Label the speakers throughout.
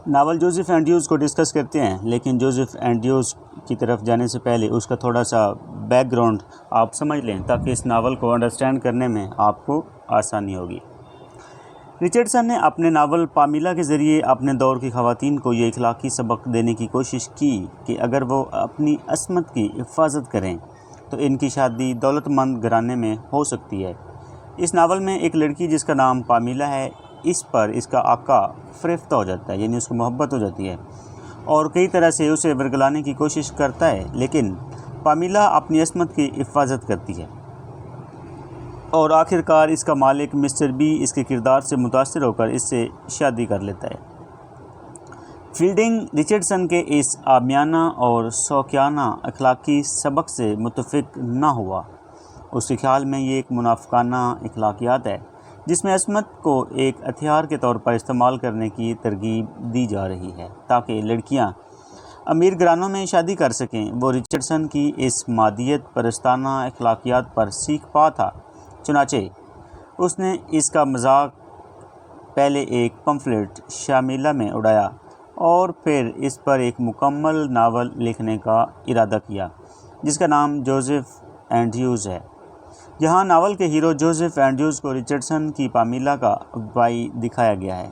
Speaker 1: Novel Joseph Andrews کو discuss کرتے ہیں، لیکن جوزف اینڈریوز کی طرف جانے سے پہلے اس کا تھوڑا سا بیک گراؤنڈ آپ سمجھ لیں تاکہ اس ناول کو انڈرسٹینڈ کرنے میں آپ کو آسانی ہوگی۔ رچرڈسن نے اپنے ناول پامیلا کے ذریعے اپنے دور کی خواتین کو یہ اخلاقی سبق دینے کی کوشش کی کہ اگر وہ اپنی عصمت کی حفاظت کریں تو ان کی شادی دولت مند گھرانے میں ہو سکتی ہے۔ اس ناول میں ایک لڑکی جس کا نام پامیلا ہے، اس پر اس کا آقا فریفتہ ہو جاتا ہے، یعنی اس کو محبت ہو جاتی ہے اور کئی طرح سے اسے ورگلانے کی کوشش کرتا ہے، لیکن پامیلا اپنی عصمت کی حفاظت کرتی ہے اور آخر کار اس کا مالک مسٹر بی اس کے کردار سے متاثر ہو کر اس سے شادی کر لیتا ہے۔ فیلڈنگ رچرڈسن کے اس عامیانہ اور شوقیانہ اخلاقی سبق سے متفق نہ ہوا۔ اس کے خیال میں یہ ایک منافقانہ اخلاقیات ہے جس میں عصمت کو ایک ہتھیار کے طور پر استعمال کرنے کی ترغیب دی جا رہی ہے تاکہ لڑکیاں امیر گھرانوں میں شادی کر سکیں۔ وہ رچرڈسن کی اس مادیت پرستانہ اخلاقیات پر سیکھ پا تھا، چنانچہ اس نے اس کا مذاق پہلے ایک پمفلٹ شامیلا میں اڑایا اور پھر اس پر ایک مکمل ناول لکھنے کا ارادہ کیا جس کا نام جوزف اینڈریوز ہے۔ یہاں ناول کے ہیرو جوزف اینڈریوز کو رچرڈسن کی پامیلا کا اغوائی دکھایا گیا ہے۔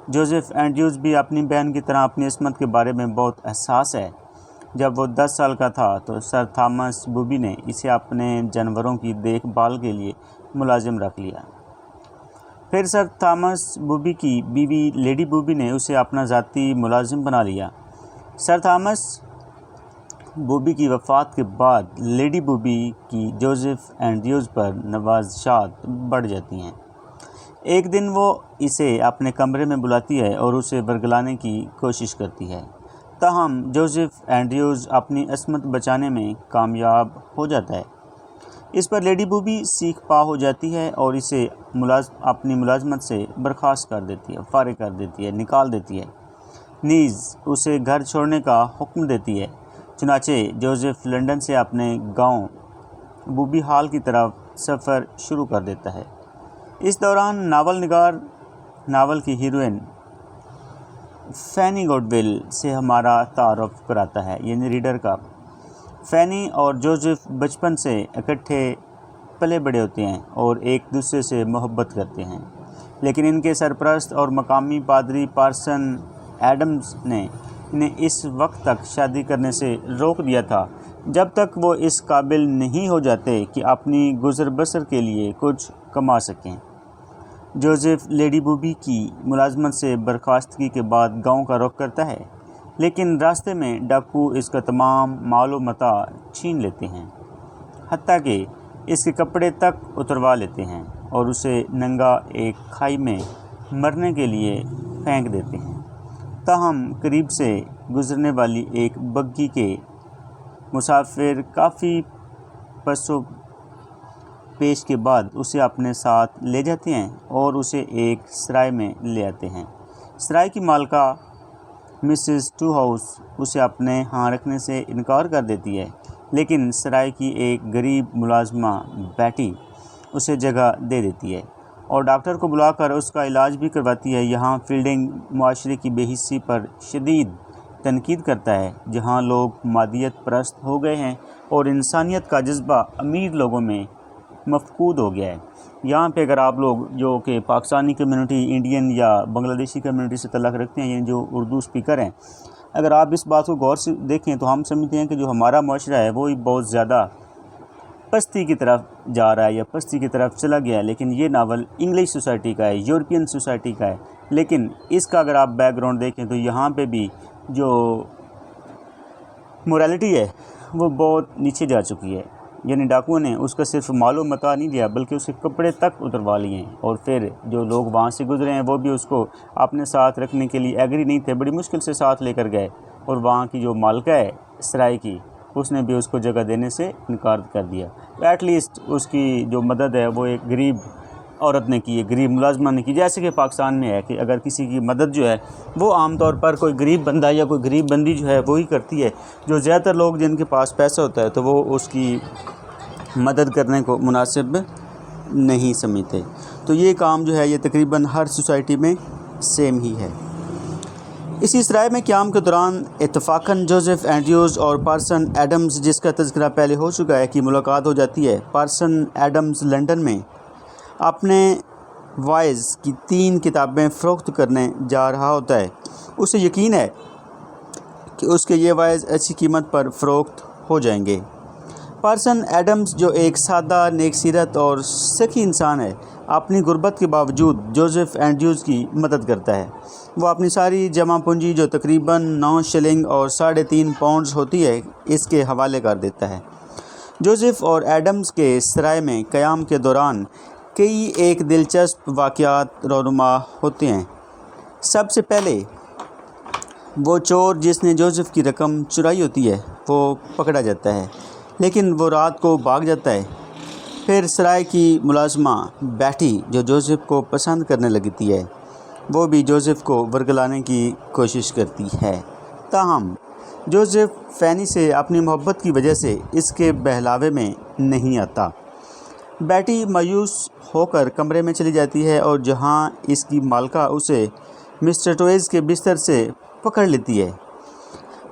Speaker 1: جوزف اینڈریوز بھی اپنی بہن کی طرح اپنی عصمت کے بارے میں بہت حساس ہے۔ جب وہ 10 سال کا تھا تو سر تھامس بوبی نے اسے اپنے جانوروں کی دیکھ بھال کے لیے ملازم رکھ لیا۔ پھر سر تھامس بوبی کی بیوی لیڈی بوبی نے اسے اپنا ذاتی ملازم بنا لیا۔ سر تھامس بوبی کی وفات کے بعد لیڈی بوبی کی جوزف اینڈریوز پر نوازشات بڑھ جاتی ہیں۔ ایک دن وہ اسے اپنے کمرے میں بلاتی ہے اور اسے ورگلانے کی کوشش کرتی ہے، تاہم جوزف اینڈریوز اپنی عصمت بچانے میں کامیاب ہو جاتا ہے۔ اس پر لیڈی بوبی سیکھ پا ہو جاتی ہے اور اسے اپنی ملازمت سے برخاست کر دیتی ہے، فارغ کر دیتی ہے، نکال دیتی ہے، نیز اسے گھر چھوڑنے کا حکم دیتی ہے۔ چنانچہ جوزف لنڈن سے اپنے گاؤں بوبی ہال کی طرف سفر شروع کر دیتا ہے۔ اس دوران ناول نگار ناول کی ہیروئن فینی گوڈول سے ہمارا تعارف کراتا ہے، یعنی ریڈر کا۔ فینی اور جوزف بچپن سے اکٹھے پلے بڑے ہوتے ہیں اور ایک دوسرے سے محبت کرتے ہیں، لیکن ان کے سرپرست اور مقامی پادری پارسن ایڈمز نے انہیں اس وقت تک شادی کرنے سے روک دیا تھا جب تک وہ اس قابل نہیں ہو جاتے کہ اپنی گزر بسر کے لیے کچھ کما سکیں۔ جوزف لیڈی بوبی کی ملازمت سے برخاستگی کے بعد گاؤں کا رخ کرتا ہے، لیکن راستے میں ڈاکو اس کا تمام مال و متاع چھین لیتے ہیں، حتیٰ کہ اس کے کپڑے تک اتروا لیتے ہیں اور اسے ننگا ایک کھائی میں مرنے کے لیے پھینک دیتے ہیں۔ تاہم قریب سے گزرنے والی ایک بگی کے مسافر کافی پس و پیش کے بعد اسے اپنے ساتھ لے جاتے ہیں اور اسے ایک سرائے میں لے آتے ہیں۔ سرائے کی مالکہ مسز ٹو ہاؤس اسے اپنے ہاں رکھنے سے انکار کر دیتی ہے، لیکن سرائے کی ایک غریب ملازمہ بیٹی اسے جگہ دے دیتی ہے اور ڈاکٹر کو بلا کر اس کا علاج بھی کرواتی ہے۔ یہاں فیلڈنگ معاشرے کی بے حسی پر شدید تنقید کرتا ہے، جہاں لوگ مادیت پرست ہو گئے ہیں اور انسانیت کا جذبہ امیر لوگوں میں مفقود ہو گیا ہے۔ یہاں پہ اگر آپ لوگ جو کہ پاکستانی کمیونٹی، انڈین یا بنگلہ دیشی کمیونٹی سے تعلق رکھتے ہیں، یعنی جو اردو سپیکر ہیں، اگر آپ اس بات کو غور سے دیکھیں تو ہم سمجھتے ہیں کہ جو ہمارا معاشرہ ہے وہ بہت زیادہ پستی کی طرف جا رہا ہے یا پستی کی طرف چلا گیا ہے، لیکن یہ ناول انگلش سوسائٹی کا ہے، یورپین سوسائٹی کا ہے، لیکن اس کا اگر آپ بیک گراؤنڈ دیکھیں تو یہاں پہ بھی جو مورالٹی ہے وہ بہت نیچے جا چکی ہے۔ یعنی ڈاکو نے اس کا صرف مال و متاع نہیں لیا بلکہ اس کے کپڑے تک اتروا لیے ہیں، اور پھر جو لوگ وہاں سے گزرے ہیں وہ بھی اس کو اپنے ساتھ رکھنے کے لیے ایگری نہیں تھے، بڑی مشکل سے ساتھ لے کر گئے، اور وہاں کی جو مالکہ ہے سرائے کی اس نے بھی اس کو جگہ دینے سے انکار کر دیا۔ ایٹ لیسٹ اس کی جو مدد ہے وہ ایک غریب عورت نے کی ہے، غریب ملازمہ نے کی، جیسے کہ پاکستان میں ہے کہ اگر کسی کی مدد جو ہے وہ عام طور پر کوئی غریب بندہ یا کوئی غریب بندی جو ہے وہی کرتی ہے۔ جو زیادہ تر لوگ جن کے پاس پیسہ ہوتا ہے تو وہ اس کی مدد کرنے کو مناسب نہیں سمجھتے۔ تو یہ کام جو ہے یہ تقریباً ہر سوسائٹی میں سیم ہی ہے۔ اسی سرائے میں قیام کے دوران اتفاقاً جوزف اینڈریوز اور پارسن ایڈمز، جس کا تذکرہ پہلے ہو چکا ہے، کی ملاقات ہو جاتی ہے۔ پارسن ایڈمز لندن میں اپنے وائز کی 3 کتابیں فروخت کرنے جا رہا ہوتا ہے۔ اسے یقین ہے کہ اس کے یہ وائز اچھی قیمت پر فروخت ہو جائیں گے۔ پارسن ایڈمز، جو ایک سادہ، نیک سیرت اور سخی انسان ہے، اپنی غربت کے باوجود جوزف اینڈریوز کی مدد کرتا ہے۔ وہ اپنی ساری جمع پونجی، جو تقریباً 9 شلنگ اور 3.5 پاؤنڈز ہوتی ہے، اس کے حوالے کر دیتا ہے۔ جوزف اور ایڈمز کے سرائے میں قیام کے دوران کئی ایک دلچسپ واقعات رونما ہوتے ہیں۔ سب سے پہلے وہ چور جس نے جوزف کی رقم چرائی ہوتی ہے وہ پکڑا جاتا ہے، لیکن وہ رات کو بھاگ جاتا ہے۔ پھر سرائے کی ملازمہ بیٹی، جو جوزف کو پسند کرنے لگتی ہے، وہ بھی جوزف کو ورگلانے کی کوشش کرتی ہے۔ تاہم جوزف فینی سے اپنی محبت کی وجہ سے اس کے بہلاوے میں نہیں آتا۔ بیٹی مایوس ہو کر کمرے میں چلی جاتی ہے اور جہاں اس کی مالکہ اسے مسٹر ٹوئز کے بستر سے پکڑ لیتی ہے۔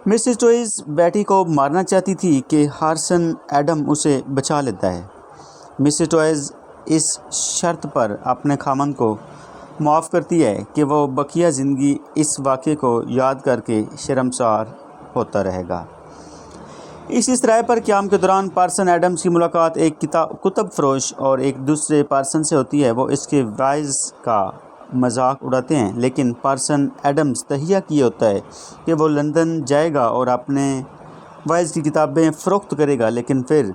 Speaker 1: مسٹر ٹوئز بیٹی کو مارنا چاہتی تھی کہ پارسن ایڈم اسے بچا لیتا ہے۔ مسٹر ٹوئز اس شرط پر اپنے خامند کو معاف کرتی ہے کہ وہ بقیہ زندگی اس واقعے کو یاد کر کے شرمسار ہوتا رہے گا۔ اسی سرائے پر قیام کے دوران پارسن ایڈمز کی ملاقات ایک کتب فروش اور ایک دوسرے پارسن سے ہوتی ہے۔ وہ اس کے وائز کا مذاق اڑاتے ہیں، لیکن پارسن ایڈمز تہیہ کیے ہوتا ہے کہ وہ لندن جائے گا اور اپنے وائز کی کتابیں فروخت کرے گا، لیکن پھر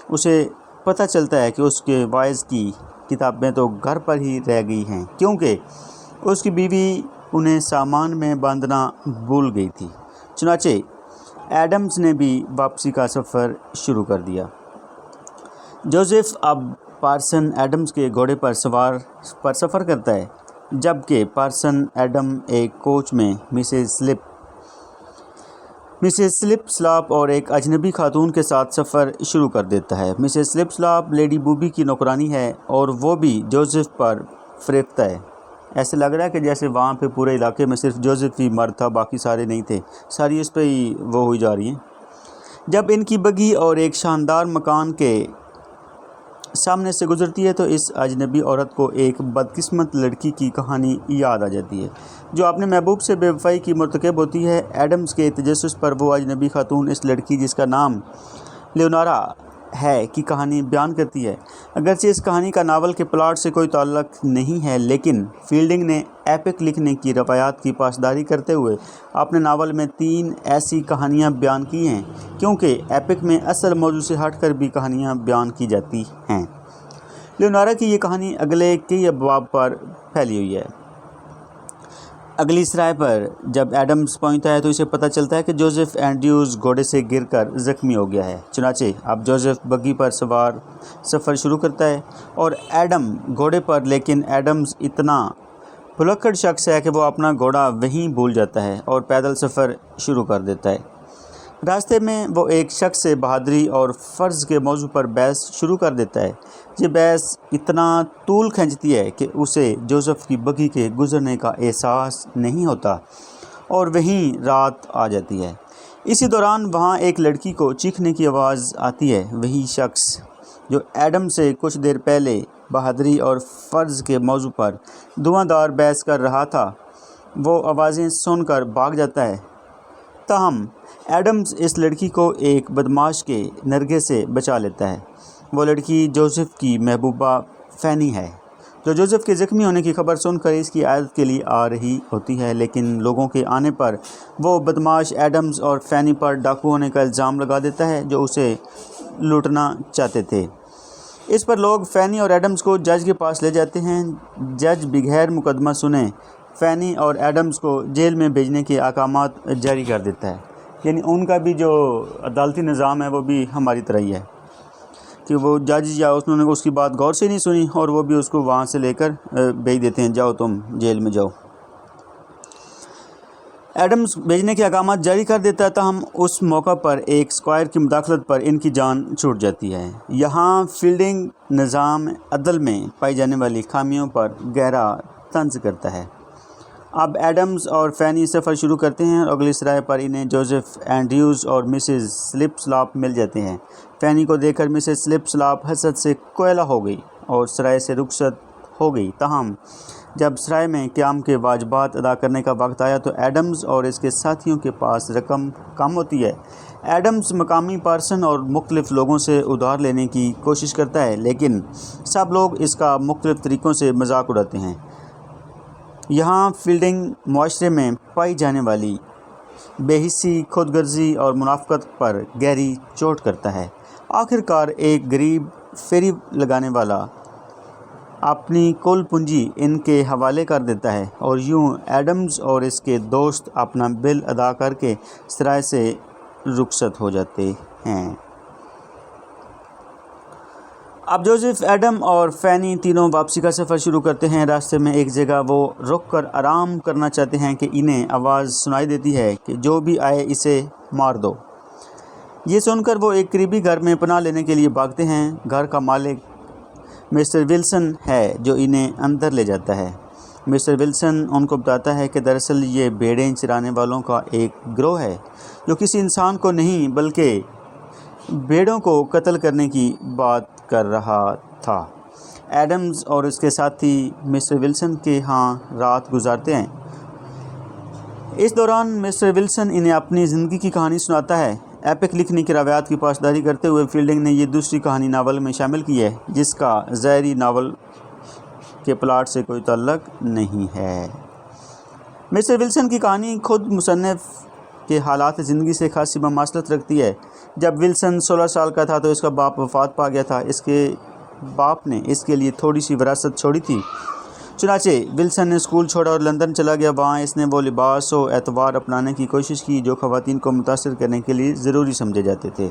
Speaker 1: اسے پتہ چلتا ہے کہ اس کے وائز کی کتابیں تو گھر پر ہی رہ گئی ہیں، کیونکہ اس کی بیوی انہیں سامان میں باندھنا بھول گئی تھی۔ چنانچہ ایڈمز نے بھی واپسی کا سفر شروع کر دیا۔ جوزف اب پارسن ایڈمز کے گھوڑے پر سفر کرتا ہے، جبکہ پارسن ایڈم ایک کوچ میں مسز سلپ سلاپ اور ایک اجنبی خاتون کے ساتھ سفر شروع کر دیتا ہے۔ مسز سلپ سلاپ لیڈی بوبی کی نوکرانی ہے اور وہ بھی جوزف پر فریفتہ ہے۔ ایسے لگ رہا ہے کہ جیسے وہاں پہ پورے علاقے میں صرف جوزف ہی مرد تھا، باقی سارے نہیں تھے، ساری اس پہ ہی وہ ہوئی جا رہی ہیں۔ جب ان کی بگھی اور ایک شاندار مکان کے سامنے سے گزرتی ہے تو اس اجنبی عورت کو ایک بدقسمت لڑکی کی کہانی یاد آ جاتی ہے جو اپنے محبوب سے بے وفائی کی مرتکب ہوتی ہے۔ ایڈمز کے تجسس پر وہ اجنبی خاتون اس لڑکی جس کا نام لیونارا ہے کی کہانی بیان کرتی ہے۔ اگرچہ اس کہانی کا ناول کے پلاٹ سے کوئی تعلق نہیں ہے، لیکن فیلڈنگ نے ایپک لکھنے کی روایات کی پاسداری کرتے ہوئے اپنے ناول میں 3 ایسی کہانیاں بیان کی ہیں، کیونکہ ایپک میں اصل موضوع سے ہٹ کر بھی کہانیاں بیان کی جاتی ہیں۔ لیونارا کی یہ کہانی اگلے کئی ابواب پر پھیلی ہوئی ہے۔ اگلی سرائے پر جب ایڈمز پہنچتا ہے تو اسے پتہ چلتا ہے کہ جوزف اینڈریوز گھوڑے سے گر کر زخمی ہو گیا ہے۔ چنانچہ اب جوزف بگی پر سوار سفر شروع کرتا ہے اور ایڈم گھوڑے پر، لیکن ایڈمز اتنا بھلکڑ شخص ہے کہ وہ اپنا گھوڑا وہیں بھول جاتا ہے اور پیدل سفر شروع کر دیتا ہے۔ راستے میں وہ ایک شخص سے بہادری اور فرض کے موضوع پر بحث شروع کر دیتا ہے۔ یہ بحث اتنا طول کھینچتی ہے کہ اسے جوزف کی بگھی کے گزرنے کا احساس نہیں ہوتا اور وہیں رات آ جاتی ہے۔ اسی دوران وہاں ایک لڑکی کو چیخنے کی آواز آتی ہے۔ وہی شخص جو ایڈم سے کچھ دیر پہلے بہادری اور فرض کے موضوع پر دھواں دار بحث کر رہا تھا، وہ آوازیں سن کر بھاگ جاتا ہے۔ تاہم ایڈمز اس لڑکی کو ایک بدماش کے نرغے سے بچا لیتا ہے۔ وہ لڑکی جوزف کی محبوبہ فینی ہے، جو جوزف کے زخمی ہونے کی خبر سن کر اس کی عیادت کے لیے آ رہی ہوتی ہے، لیکن لوگوں کے آنے پر وہ بدماش ایڈمز اور فینی پر ڈاکو ہونے کا الزام لگا دیتا ہے جو اسے لوٹنا چاہتے تھے۔ اس پر لوگ فینی اور ایڈمز کو جج کے پاس لے جاتے ہیں۔ جج بغیر مقدمہ سنے فینی اور ایڈمز کو جیل میں بھیجنے کے احکامات جاری کر دیتا ہے۔ یعنی ان کا بھی جو عدالتی نظام ہے وہ بھی ہماری طرح ہی ہے کہ وہ جج یا انہوں نے اس کی بات غور سے نہیں سنی اور وہ بھی اس کو وہاں سے لے کر بھیج دیتے ہیں، جاؤ تم جیل میں جاؤ۔ ایڈمز بھیجنے کے احکامات جاری کر دیتا ہے، تاہم اس موقع پر ایک اسکوائر کی مداخلت پر ان کی جان چھوٹ جاتی ہے۔ یہاں فیلڈنگ نظام عدل میں پائی جانے والی خامیوں پر گہرا طنز کرتا ہے اب ایڈمز اور فینی سفر شروع کرتے ہیں اور اگلی سرائے پر انہیں جوزف اینڈریوز اور مسز سلپ سلاپ مل جاتے ہیں۔ فینی کو دیکھ کر مسز سلپ سلاپ حسد سے کوئلہ ہو گئی اور سرائے سے رخصت ہو گئی۔ تاہم جب سرائے میں قیام کے واجبات ادا کرنے کا وقت آیا تو ایڈمز اور اس کے ساتھیوں کے پاس رقم کم ہوتی ہے۔ ایڈمز مقامی پارسن اور مختلف لوگوں سے ادھار لینے کی کوشش کرتا ہے، لیکن سب لوگ اس کا مختلف طریقوں سے مذاق اڑاتے ہیں۔ یہاں فیلڈنگ معاشرے میں پائی جانے والی بے حسی، خود غرضی اور منافقت پر گہری چوٹ کرتا ہے۔ آخر کار ایک غریب فیری لگانے والا اپنی کل پونجی ان کے حوالے کر دیتا ہے اور یوں ایڈمز اور اس کے دوست اپنا بل ادا کر کے سرائے سے رخصت ہو جاتے ہیں۔ اب جوزف، ایڈم اور فینی تینوں واپسی کا سفر شروع کرتے ہیں۔ راستے میں ایک جگہ وہ رک کر آرام کرنا چاہتے ہیں کہ انہیں آواز سنائی دیتی ہے کہ جو بھی آئے اسے مار دو۔ یہ سن کر وہ ایک قریبی گھر میں پناہ لینے کے لیے بھاگتے ہیں۔ گھر کا مالک مسٹر ولسن ہے جو انہیں اندر لے جاتا ہے۔ مسٹر ولسن ان کو بتاتا ہے کہ دراصل یہ بھیڑیں چرانے والوں کا ایک گروہ ہے جو کسی انسان کو نہیں بلکہ بھیڑوں کو قتل کرنے کی بات کر رہا تھا۔ ایڈمز اور اس کے ساتھی مسٹر ولسن کے ہاں رات گزارتے ہیں۔ اس دوران مسٹر ولسن انہیں اپنی زندگی کی کہانی سناتا ہے۔ ایپک لکھنے کی روایات کی پاسداری کرتے ہوئے فیلڈنگ نے یہ دوسری کہانی ناول میں شامل کی ہے جس کا ظاہری ناول کے پلاٹ سے کوئی تعلق نہیں ہے۔ مسٹر ولسن کی کہانی خود مصنف کے حالات زندگی سے خاصی مماثلت رکھتی ہے۔ جب ولسن 16 سال کا تھا تو اس کا باپ وفات پا گیا تھا۔ اس کے باپ نے اس کے لیے تھوڑی سی وراثت چھوڑی تھی۔ چنانچہ ولسن نے اسکول چھوڑا اور لندن چلا گیا۔ وہاں اس نے وہ لباس و اطوار اپنانے کی کوشش کی جو خواتین کو متاثر کرنے کے لیے ضروری سمجھے جاتے تھے۔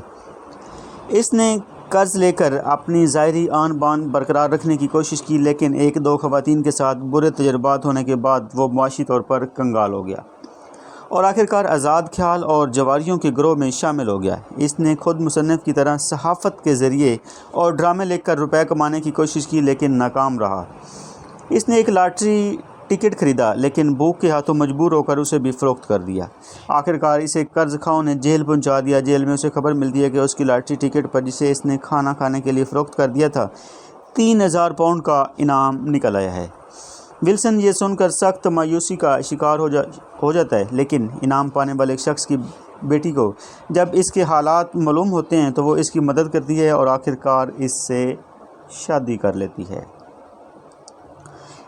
Speaker 1: اس نے قرض لے کر اپنی ظاہری آن بان برقرار رکھنے کی کوشش کی، لیکن ایک دو خواتین کے ساتھ برے تجربات ہونے کے بعد وہ معاشی طور پر کنگال ہو گیا اور آخرکار آزاد خیال اور جواریوں کے گروہ میں شامل ہو گیا۔ اس نے خود مصنف کی طرح صحافت کے ذریعے اور ڈرامے لکھ کر روپے کمانے کی کوشش کی لیکن ناکام رہا۔ اس نے ایک لاٹری ٹکٹ خریدا لیکن بھوک کے ہاتھوں مجبور ہو کر اسے بھی فروخت کر دیا۔ آخرکار اسے قرض خواہوں نے جیل پہنچا دیا۔ جیل میں اسے خبر ملتی ہے کہ اس کی لاٹری ٹکٹ پر جسے اس نے کھانا کھانے کے لیے فروخت کر دیا تھا 3000 پاؤنڈ کا انعام نکل آیا ہے۔ ولسن یہ سن کر سخت مایوسی کا شکار ہو جاتا ہے، لیکن انعام پانے والے شخص کی بیٹی کو جب اس کے حالات معلوم ہوتے ہیں تو وہ اس کی مدد کرتی ہے اور آخرکار اس سے شادی کر لیتی ہے۔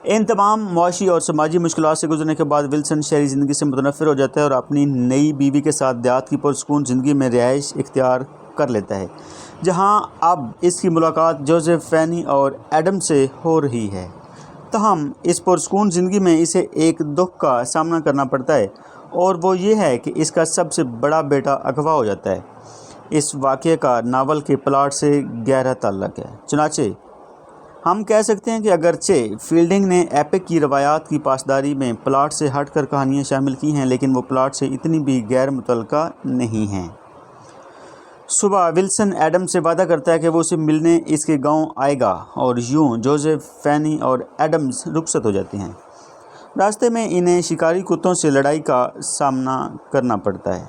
Speaker 1: ان تمام معاشی اور سماجی مشکلات سے گزرنے کے بعد ولسن شہری زندگی سے متنفر ہو جاتا ہے اور اپنی نئی بیوی کے ساتھ دیہات کی پرسکون زندگی میں رہائش اختیار کر لیتا ہے، جہاں اب اس کی ملاقات جوزف، فینی اور ایڈم سے ہو رہی ہے۔ تاہم اس پرسکون زندگی میں اسے ایک دکھ کا سامنا کرنا پڑتا ہے اور وہ یہ ہے کہ اس کا سب سے بڑا بیٹا اغوا ہو جاتا ہے۔ اس واقعے کا ناول کے پلاٹ سے گہرا تعلق ہے۔ چنانچہ ہم کہہ سکتے ہیں کہ اگرچہ فیلڈنگ نے ایپک کی روایات کی پاسداری میں پلاٹ سے ہٹ کر کہانیاں شامل کی ہیں، لیکن وہ پلاٹ سے اتنی بھی غیر متعلقہ نہیں ہیں۔ صبح ولسن ایڈم سے وعدہ کرتا ہے کہ وہ اسے ملنے اس کے گاؤں آئے گا اور یوں جوزف، فینی اور ایڈمز رخصت ہو جاتے ہیں۔ راستے میں انہیں شکاری کتوں سے لڑائی کا سامنا کرنا پڑتا ہے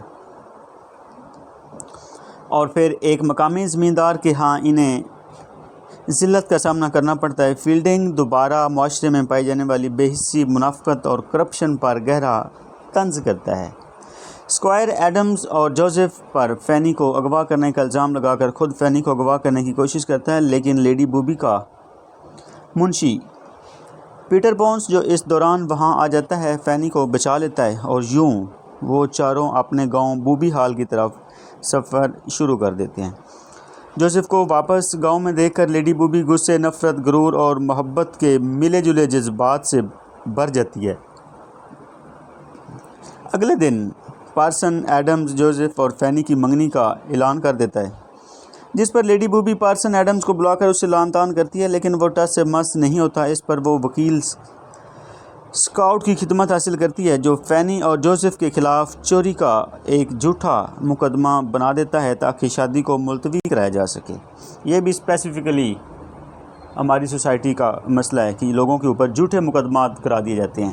Speaker 1: اور پھر ایک مقامی زمیندار کے ہاں انہیں ذلت کا سامنا کرنا پڑتا ہے۔ فیلڈنگ دوبارہ معاشرے میں پائی جانے والی بے حسی، منافقت اور کرپشن پر گہرا طنز کرتا ہے۔ اسکوائر ایڈمز اور جوزف پر فینی کو اغوا کرنے کا الزام لگا کر خود فینی کو اغوا کرنے کی کوشش کرتا ہے، لیکن لیڈی بوبی کا منشی پیٹر بونس جو اس دوران وہاں آ جاتا ہے فینی کو بچا لیتا ہے اور یوں وہ چاروں اپنے گاؤں بوبی ہال کی طرف سفر شروع کر دیتے ہیں۔ جوزف کو واپس گاؤں میں دیکھ کر لیڈی بوبی غصے، نفرت، غرور اور محبت کے ملے جلے جذبات سے بھر جاتی ہے۔ اگلے دن پارسن ایڈمز جوزف اور فینی کی منگنی کا اعلان کر دیتا ہے، جس پر لیڈی بوبی پارسن ایڈمز کو بلا کر اس سے لعن طعن کرتی ہے، لیکن وہ ٹس سے مس نہیں ہوتا۔ اس پر وہ وکیل اسکاؤٹ کی خدمت حاصل کرتی ہے جو فینی اور جوزف کے خلاف چوری کا ایک جھوٹا مقدمہ بنا دیتا ہے تاکہ شادی کو ملتوی کرایا جا سکے۔ یہ بھی اسپیسیفکلی ہماری سوسائٹی کا مسئلہ ہے کہ لوگوں کے اوپر جھوٹے مقدمات کرا دیے جاتے ہیں۔